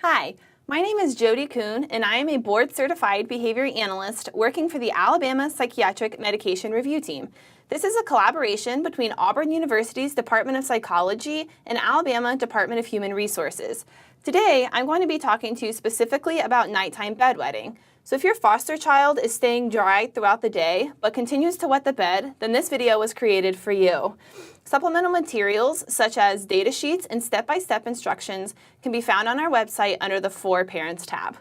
Hi, my name is Jodi Coon, and I am a board-certified behavior analyst working for the Alabama Psychiatric Medication Review Team. This is a collaboration between Auburn University's Department of Psychology and Alabama Department of Human Resources. Today, I'm going to be talking to you specifically about nighttime bedwetting. So if your foster child is staying dry throughout the day but continues to wet the bed, then this video was created for you. Supplemental materials such as data sheets and step-by-step instructions can be found on our website under the For Parents tab.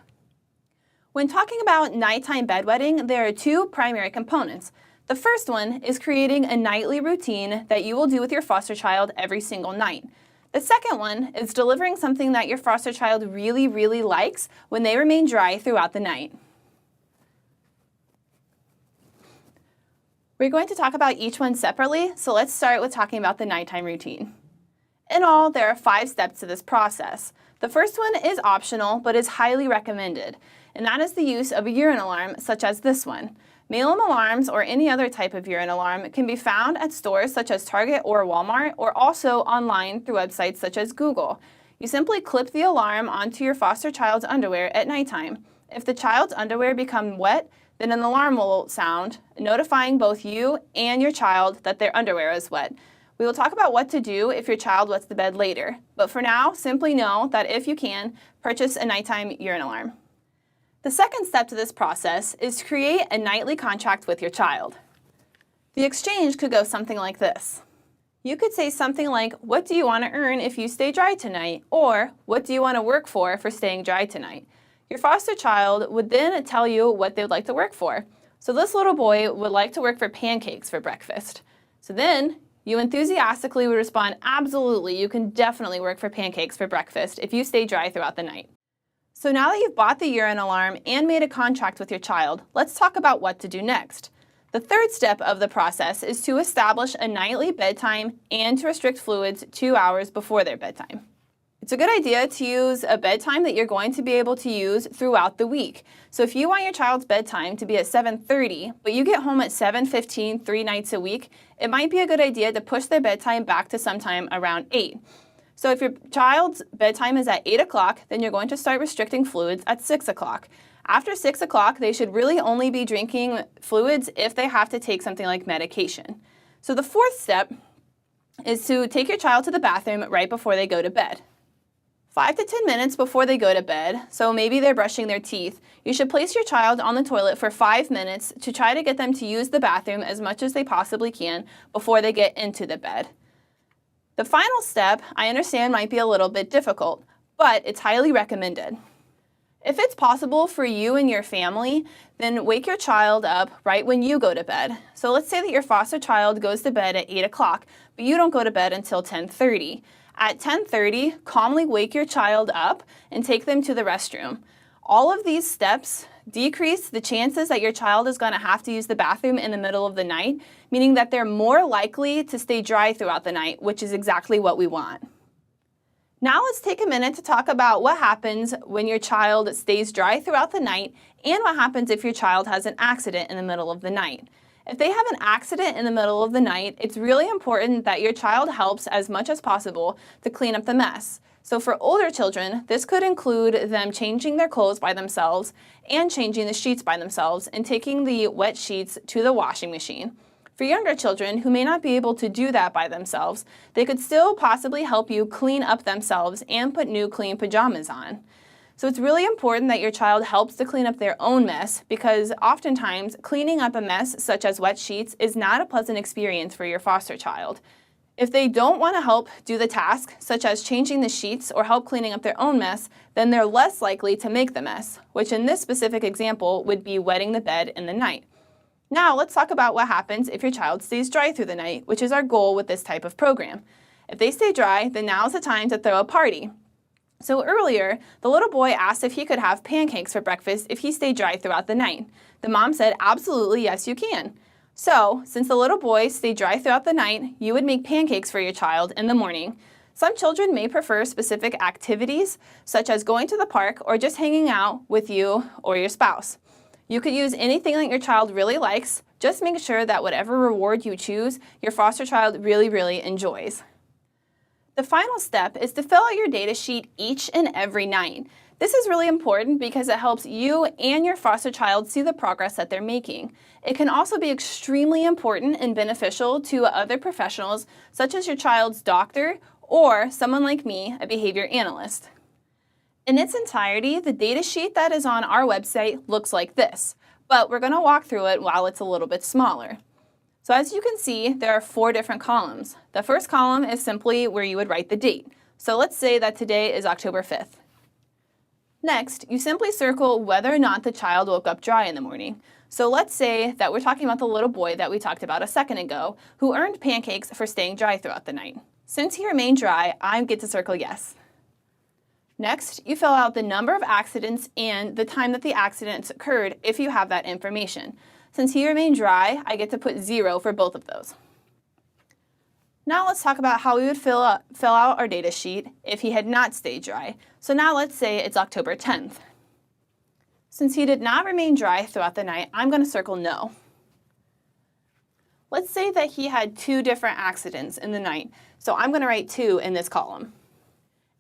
When talking about nighttime bedwetting, there are two primary components. The first one is creating a nightly routine that you will do with your foster child every single night. The second one is delivering something that your foster child really likes when they remain dry throughout the night. We're going to talk about each one separately, so let's start with talking about the nighttime routine. In all, there are 5 steps to this process. The first one is optional, but is highly recommended, and that is the use of a urine alarm, such as this one. Mail-in alarms or any other type of urine alarm can be found at stores such as Target or Walmart, or also online through websites such as Google. You simply clip the alarm onto your foster child's underwear at nighttime. If the child's underwear become wet, then an alarm will sound, notifying both you and your child that their underwear is wet. We will talk about what to do if your child wets the bed later, but for now, simply know that if you can, purchase a nighttime urine alarm. The second step to this process is to create a nightly contract with your child. The exchange could go something like this. You could say something like, "What do you want to earn if you stay dry tonight?" Or, "What do you want to work for staying dry tonight?" Your foster child would then tell you what they would like to work for. So this little boy would like to work for pancakes for breakfast. So then you enthusiastically would respond, "Absolutely, you can definitely work for pancakes for breakfast if you stay dry throughout the night." So now that you've bought the urine alarm and made a contract with your child, let's talk about what to do next. The third step of the process is to establish a nightly bedtime and to restrict fluids 2 hours before their bedtime. It's a good idea to use a bedtime that you're going to be able to use throughout the week. So if you want your child's bedtime to be at 7:30, but you get home at 7:15 3 nights a week, it might be a good idea to push their bedtime back to sometime around 8. So if your child's bedtime is at 8 o'clock, then you're going to start restricting fluids at 6 o'clock. After 6 o'clock, they should really only be drinking fluids if they have to take something like medication. So the fourth step is to take your child to the bathroom right before they go to bed. 5 to 10 minutes before they go to bed, so maybe they're brushing their teeth, you should place your child on the toilet for 5 minutes to try to get them to use the bathroom as much as they possibly can before they get into the bed. The final step, I understand, might be a little bit difficult, but it's highly recommended. If it's possible for you and your family, then wake your child up right when you go to bed. So let's say that your foster child goes to bed at 8 o'clock, but you don't go to bed until 10:30. At 10:30, calmly wake your child up and take them to the restroom. All of these steps decrease the chances that your child is going to have to use the bathroom in the middle of the night, meaning that they're more likely to stay dry throughout the night, which is exactly what we want. Now let's take a minute to talk about what happens when your child stays dry throughout the night and what happens if your child has an accident in the middle of the night. If they have an accident in the middle of the night, it's really important that your child helps as much as possible to clean up the mess. So for older children, this could include them changing their clothes by themselves and changing the sheets by themselves and taking the wet sheets to the washing machine. For younger children who may not be able to do that by themselves, they could still possibly help you clean up themselves and put new clean pajamas on. So it's really important that your child helps to clean up their own mess because oftentimes cleaning up a mess such as wet sheets is not a pleasant experience for your foster child. If they don't want to help do the task, such as changing the sheets or help cleaning up their own mess, then they're less likely to make the mess, which in this specific example would be wetting the bed in the night. Now let's talk about what happens if your child stays dry through the night, which is our goal with this type of program. If they stay dry, then now is the time to throw a party. So earlier, the little boy asked if he could have pancakes for breakfast if he stayed dry throughout the night. The mom said, "Absolutely, yes you can." So, since the little boy stayed dry throughout the night, you would make pancakes for your child in the morning. Some children may prefer specific activities, such as going to the park or just hanging out with you or your spouse. You could use anything that your child really likes, just make sure that whatever reward you choose, your foster child really enjoys. The final step is to fill out your data sheet each and every night. This is really important because it helps you and your foster child see the progress that they're making. It can also be extremely important and beneficial to other professionals, such as your child's doctor or someone like me, a behavior analyst. In its entirety, the data sheet that is on our website looks like this, but we're going to walk through it while it's a little bit smaller. So as you can see, there are 4 different columns. The first column is simply where you would write the date. So let's say that today is October 5th. Next, you simply circle whether or not the child woke up dry in the morning. So let's say that we're talking about the little boy that we talked about a second ago who earned pancakes for staying dry throughout the night. Since he remained dry, I get to circle yes. Next, you fill out the number of accidents and the time that the accidents occurred if you have that information. Since he remained dry, I get to put 0 for both of those. Now let's talk about how we would fill out our data sheet if he had not stayed dry. So now let's say it's October 10th. Since he did not remain dry throughout the night, I'm going to circle no. Let's say that he had 2 different accidents in the night, so I'm going to write 2 in this column.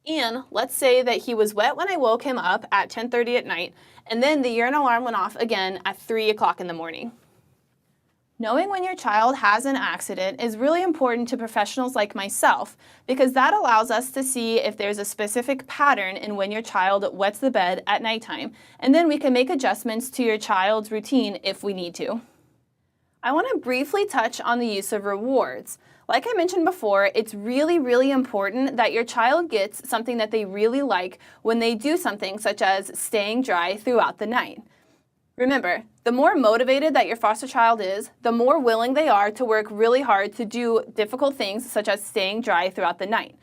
And let's say that he was wet when I woke him up at 10:30 at night, and then the urine alarm went off again at 3 o'clock in the morning. Knowing when your child has an accident is really important to professionals like myself because that allows us to see if there's a specific pattern in when your child wets the bed at nighttime, and then we can make adjustments to your child's routine if we need to. I want to briefly touch on the use of rewards. Like I mentioned before, it's really important that your child gets something that they really like when they do something such as staying dry throughout the night. Remember, the more motivated that your foster child is, the more willing they are to work really hard to do difficult things such as staying dry throughout the night.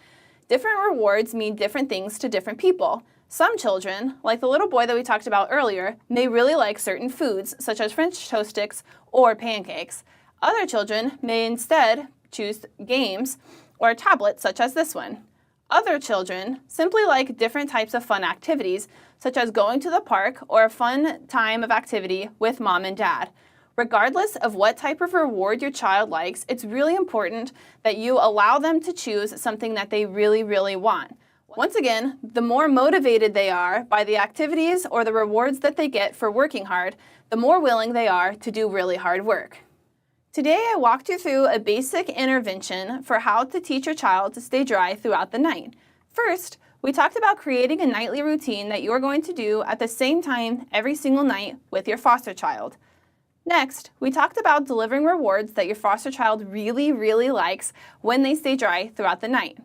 Different rewards mean different things to different people. Some children, like the little boy that we talked about earlier, may really like certain foods such as French toast sticks or pancakes. Other children may instead choose games or a tablet such as this one. Other children simply like different types of fun activities, such as going to the park or a fun time of activity with mom and dad. Regardless of what type of reward your child likes, it's really important that you allow them to choose something that they really want. Once again, the more motivated they are by the activities or the rewards that they get for working hard, the more willing they are to do really hard work. Today, I walked you through a basic intervention for how to teach your child to stay dry throughout the night. First, we talked about creating a nightly routine that you're going to do at the same time every single night with your foster child. Next, we talked about delivering rewards that your foster child really likes when they stay dry throughout the night.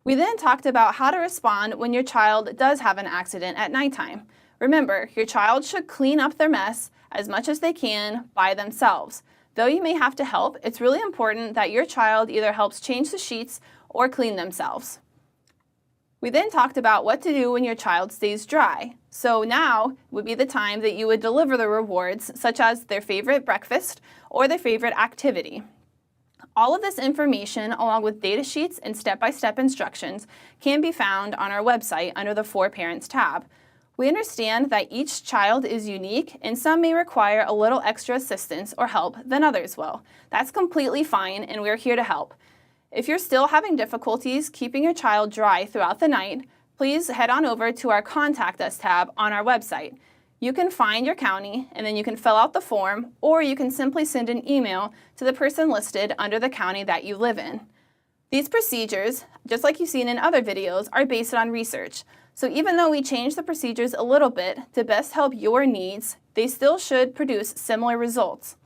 We then talked about how to respond when your child does have an accident at nighttime. Remember, your child should clean up their mess as much as they can by themselves. Though you may have to help, it's really important that your child either helps change the sheets or clean themselves. We then talked about what to do when your child stays dry. So now would be the time that you would deliver the rewards, such as their favorite breakfast or their favorite activity. All of this information, along with data sheets and step-by-step instructions, can be found on our website under the For Parents tab. We understand that each child is unique and some may require a little extra assistance or help than others will. That's completely fine and we're here to help. If you're still having difficulties keeping your child dry throughout the night, please head on over to our Contact Us tab on our website. You can find your county and then you can fill out the form, or you can simply send an email to the person listed under the county that you live in. These procedures, just like you've seen in other videos, are based on research. So even though we change the procedures a little bit to best help your needs, they still should produce similar results.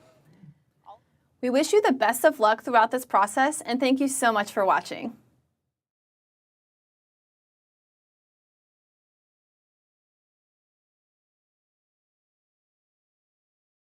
We wish you the best of luck throughout this process, and thank you so much for watching.